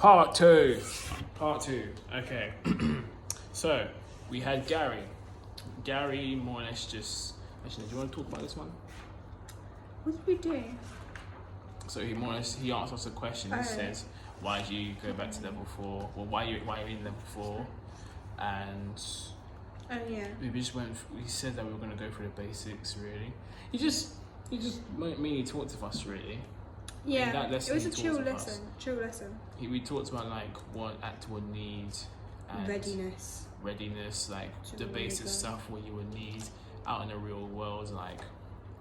Part two. Okay. So we had Gary. Gary more or less just. Actually, do you want to talk about this one? What did we do? So he more or less he asked us a question. He says, "Why did you go back to level 4? Well, why are you in level 4?" And we just went. We said that we were going to go through the basics. Really, he just mainly talked to us. Really. Yeah, that lesson, it was a chill lesson. We talked about like what actor would need and readiness, like the basic stuff what you would need out in the real world, like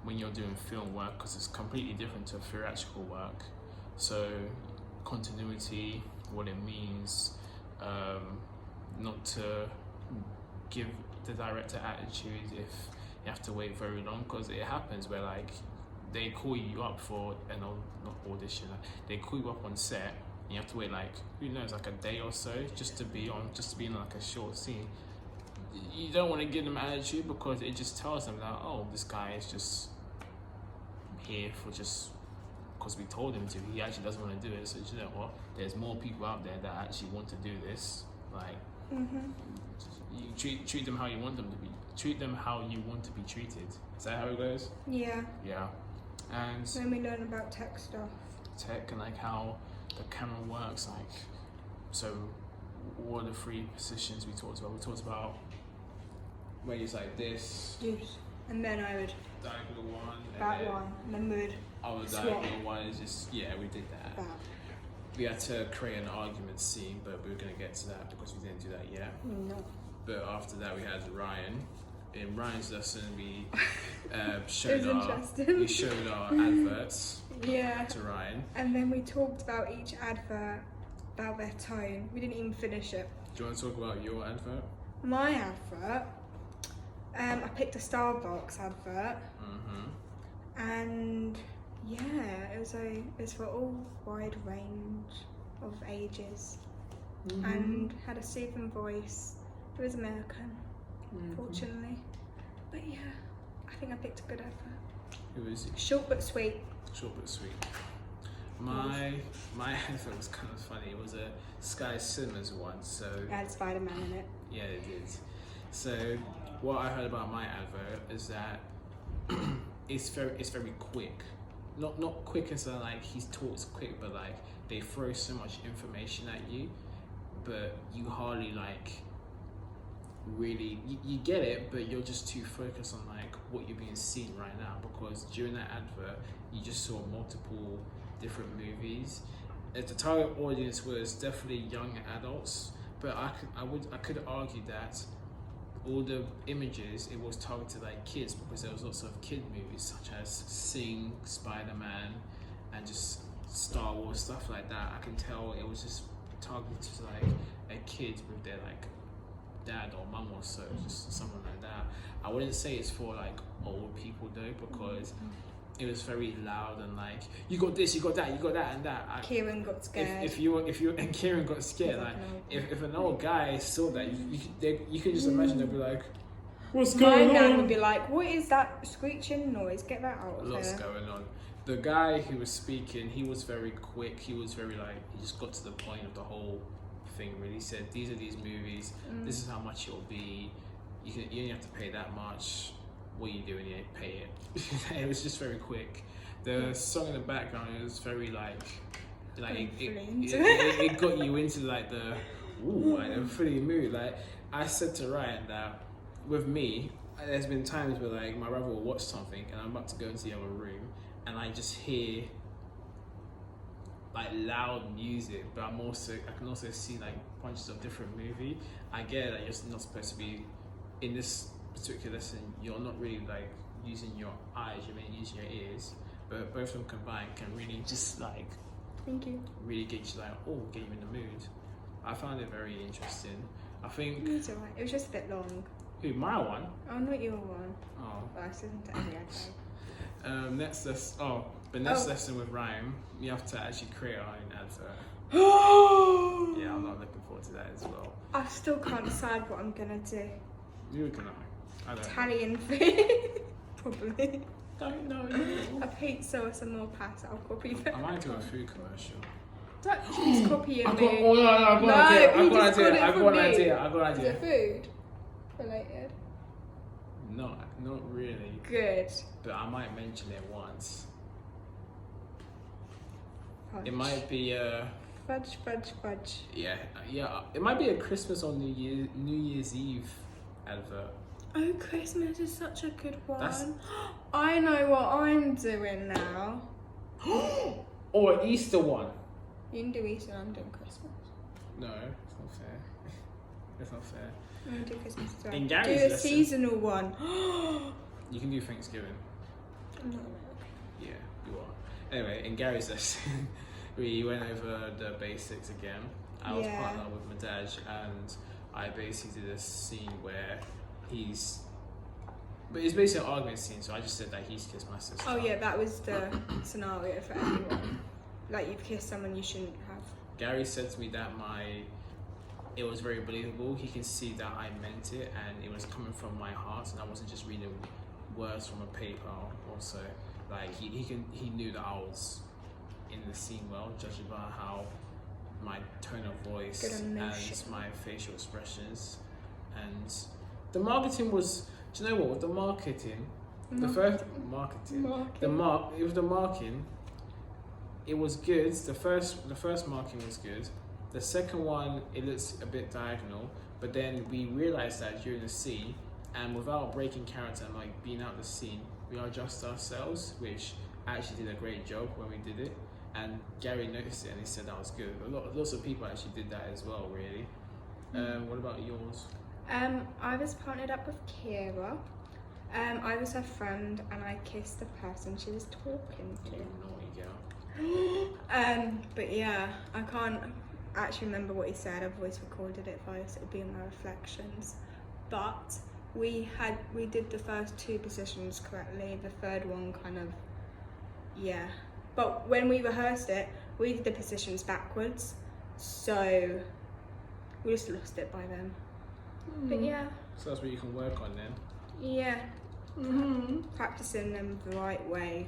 when you're doing film work, because it's completely different to theatrical work. So continuity, what it means, not to give the director attitude if you have to wait very long, because it happens where like they call you up for not audition. They call you up on set, and you have to wait like who knows, like a day or so just to be in like a short scene. You don't want to give them attitude because it just tells them that this guy is just here for just because we told him to. He actually doesn't want to do it. So you know what? There's more people out there that actually want to do this. Like you treat them how you want them to be. Treat them how you want to be treated. Is that how it goes? Yeah. Yeah. And then we learn about tech stuff. Tech and like how the camera works. Like, so what are the 3 positions we talked about? We talked about where it's like this. Yes. And then I would diagonal one. And then we would. Diagonal one is just we did that. That. We had to create an argument scene, but we were gonna get to that because we didn't do that yet. No. But after that, we had Ryan. In Ryan's lesson, we showed our adverts to Ryan. And then we talked about each advert, about their tone. We didn't even finish it. Do you want to talk about your advert? My advert, I picked a Starbucks advert. And it was for all wide range of ages. And had a soothing voice. It was American. Fortunately, but I think I picked a good advert. It was short but sweet. My advert was kind of funny. It was a Sky Cinemas one, so it had Spider-Man in it. Yeah, it did. So what I heard about my advert is that it's very quick. Not quick as in like he talks quick, but like they throw so much information at you, but you hardly like really you get it, but you're just too focused on like what you're being seen right now, because during that advert you just saw multiple different movies. The target audience was definitely young adults, but I could argue that all the images it was targeted like kids, because there was lots of kid movies such as Sing, Spider-Man, and just Star Wars, stuff like that. I can tell it was just targeted to like a kid with their like dad or mum or so, just something like that. I wouldn't say it's for like old people though, because it was very loud and like you got this, you got that, and that. Kieran got scared. If you and Kieran got scared, like if an old guy saw that, you can just imagine they'd be like, "What's going on?" My nan would be like, "What is that screeching noise? Get that out of here." Lots going on. The guy who was speaking, he was very quick. He was very he just got to the point of the whole thing. Really, he said, "These are these movies. This is how much it'll be. You only have to pay that much. What you doing here? Pay it." It was just very quick. The song in the background was very it got you into like the fully mood. Like I said to Ryan that with me, there's been times where like my brother will watch something and I'm about to go into the other room and I just hear like loud music, but I can also see like bunches of different movie. I get that you're not supposed to be in this particular lesson. You're not really like using your eyes, you're mainly using your ears, but both of them combined can really just like really get you like get you in the mood. I found it very interesting. I think it's alright. It was just a bit long. Who, my one? Oh, not your one. Oh. But I listened to every advert. Next lesson with Ryan, you have to actually create our own advert. Yeah, I'm not looking forward to that as well. I still can't decide what I'm gonna do. You can. I don't Italian food, probably. Don't know. A pizza or some more pasta. I'll copy that. I might do a food commercial. Don't she's copying I got, me. oh no, I've got No, an idea. he I've got just an got idea. it I've from got an me. idea. I've got an Is idea. it food related? Not really. Good. But I might mention it once. Fudge. It might be Fudge. yeah. It might be a Christmas or New Year's Eve advert. Oh, Christmas is such a good one. That's- I know what I'm doing now. Or an Easter one. You can do Easter, I'm doing Christmas. No, it's not fair. It's not fair. I'm going to do Christmas as well. In Do Gary's a lesson- seasonal one. You can do Thanksgiving. I'm not American. Yeah, you are. Anyway, in Gary's lesson, we went over the basics again. I was Yeah. partnered up with my dad, and I basically did a scene where but it's basically an argument scene, so I just said that he's kissed my sister. Oh yeah, that was the scenario for everyone. Like you've kissed someone you shouldn't have. Gary said to me that it was very believable. He can see that I meant it, and it was coming from my heart, and I wasn't just reading words from a paper. Also, like he knew that I was in the scene well, judging by how my tone of voice Good and emotion. my facial expressions, and the marketing was. Do you know what? With the marketing, the first marketing, with the marking, it was good. The first marking was good. The second one, it looks a bit diagonal, but then we realized that during the scene, and without breaking character and like being out the scene, we adjusted ourselves, which actually did a great job when we did it. And Gary noticed it and he said that was good. Lots of people actually did that as well, really. What about yours? I was partnered up with Kira. I was her friend and I kissed the person she was talking to. You naughty girl. But yeah, I can't actually remember what he said. I've always recorded it for us. It'll be in my reflections. But we did the first two positions correctly. The third one kind of, yeah. But when we rehearsed it, we did the positions backwards. So we just lost it by then. But yeah. So that's what you can work on then. Yeah. Practicing them the right way.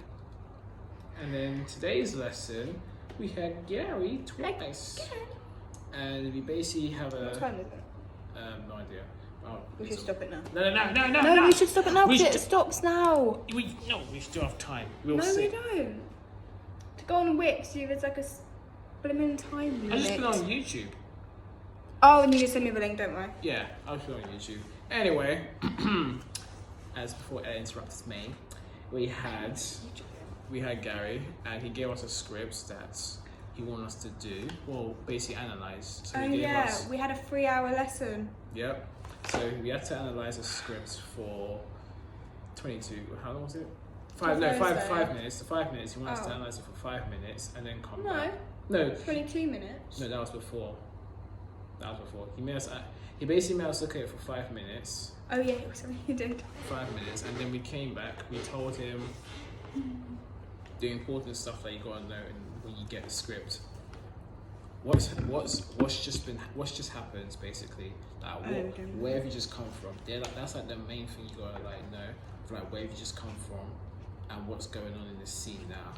And then today's lesson, we had Gary twice. And we basically have What a... time is it? no idea. Oh, We should stop it now. No. We should stop it now We because should- it stops now. We still have time. We'll No, see. we don't. To go on Wix, there's like a blimmin' time limit. I just put it on YouTube. Oh, and you can send me the link, don't worry. Yeah, I'll put it on YouTube. Anyway, as before Ed interrupted me, we had Gary, and he gave us a script that he wanted us to do. Well, basically analyze. So Oh he gave yeah, us. we had a 3-hour lesson. Yep. So we had to analyze a script for 22. How long was it? Five minutes. The 5 minutes. He wanted us to analyze it for 5 minutes and then come back. No, 22 minutes. No, that was before. He basically made us look at it for 5 minutes. Oh yeah, it was something you did. 5 minutes, and then we came back. We told him the important stuff that you gotta know when you get the script. What's just happened basically? Like where have you just come from? That's like the main thing you gotta like know. Like where have you just come from, and what's going on in this scene now.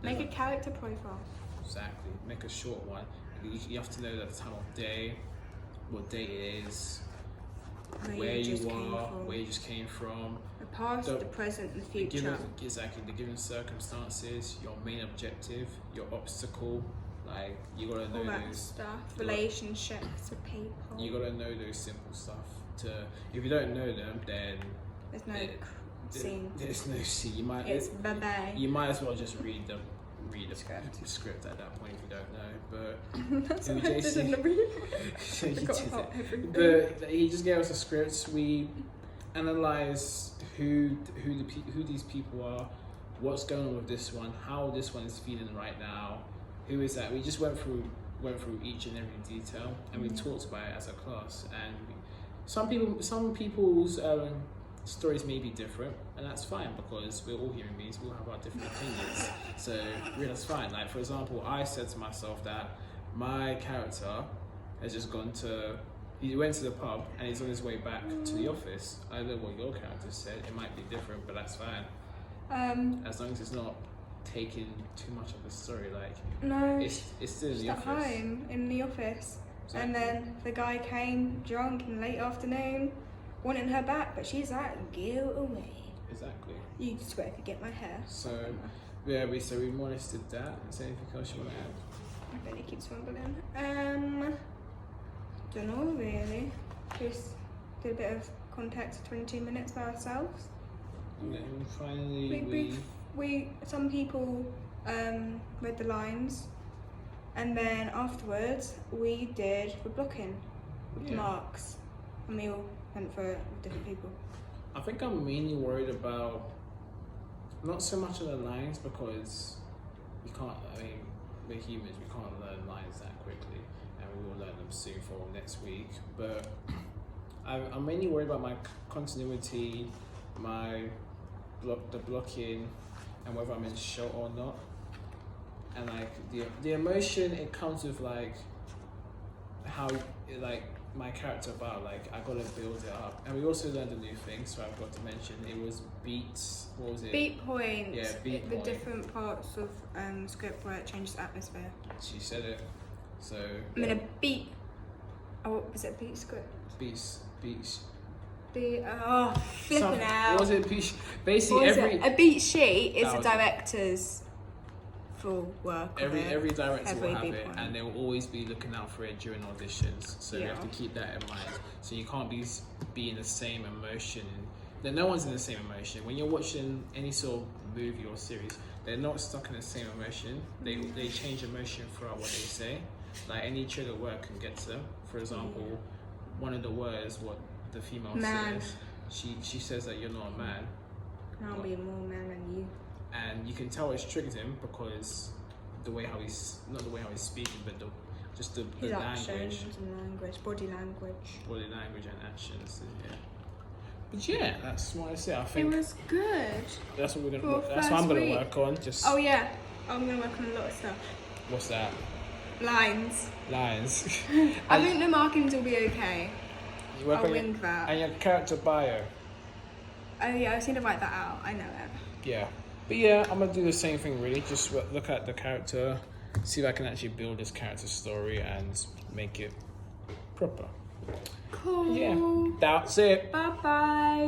Make a character profile. Exactly. Make a short one. You have to know the time of day, what day it is, where you are, where you just came from. The past, the present, and the future. The given circumstances, your main objective, your obstacle. Like you gotta know all that those stuff. Relationships with people. You gotta know those simple stuff. If you don't know them, then there's no scene. There's no scene. It's bye-bye. You might as well just read the script at that point if you don't know. But that's what I did in the read. But he just gave us a script. We analysed who these people are, what's going on with this one, how this one is feeling right now, who is that. We just went through each and every detail, and we talked about it as a class. And some people's stories may be different, and that's fine because we're all human beings. We'll have our different opinions, so really that's fine. Like for example, I said to myself that my character has just he went to the pub and he's on his way back to the office. I don't know what your character said. It might be different, but that's fine. As long as it's not taking too much of the story. Like, No, it's still in she's the at office. home in the office. Exactly. And then the guy came drunk in the late afternoon, wanting her back, but she's like, "Go away. Exactly. You swear to get my hair." So yeah, we more or less did that. Is there anything else you want to add? I bet he keeps mumbling. Don't know really. Just did a bit of context, 22 minutes by ourselves. And then finally We some people read the lines, and then afterwards we did the blocking with the marks, and we all went for it with different people. I think I'm mainly worried about not so much of the lines, because we can't. I mean, we're humans. We can't learn lines that quickly, and we will learn them soon for next week. But I'm mainly worried about my continuity, the blocking, and whether I'm in shot or not. And like the emotion, it comes with like how like my character about, like I gotta build it up. And we also learned a new thing, so I've got to mention, it was beats. What was it? Beat points. Yeah, beat the point. different parts of script where it changes the atmosphere. She said it. So I'm in a beat. Oh, was it beat script? beats. Flipping out. What was it? Basically, A beat sheet is That the was- director's full work. every director Every will have beat it, point. and they will always be looking out for it during auditions. So you have to keep that in mind. So you can't be in the same emotion. No one's in the same emotion when you're watching any sort of movie or series. They're not stuck in the same emotion. They change emotion throughout what they say. Like any trigger word can get to them. For example, one of the words what the female Man. says, she says that you're not a man, I'll be more man than you. and you can tell it's triggered him because the way how he's not the way how he's speaking, but the His language, actions and language, body language. and actions. Yeah. But yeah, that's what I say. I think It was good. that's what we're for gonna. That's what I'm first gonna week. work on. Just Oh yeah, I'm gonna work on a lot of stuff. what's that? Lines. Lines. I think the markings will be okay. You work I'll on your, wing that. and your character bio. Oh yeah, I just need to write that out. I know it. Yeah. But yeah, I'm gonna do the same thing really. Just look at the character, see if I can actually build this character story and make it proper. Cool. Yeah, that's it. Bye bye.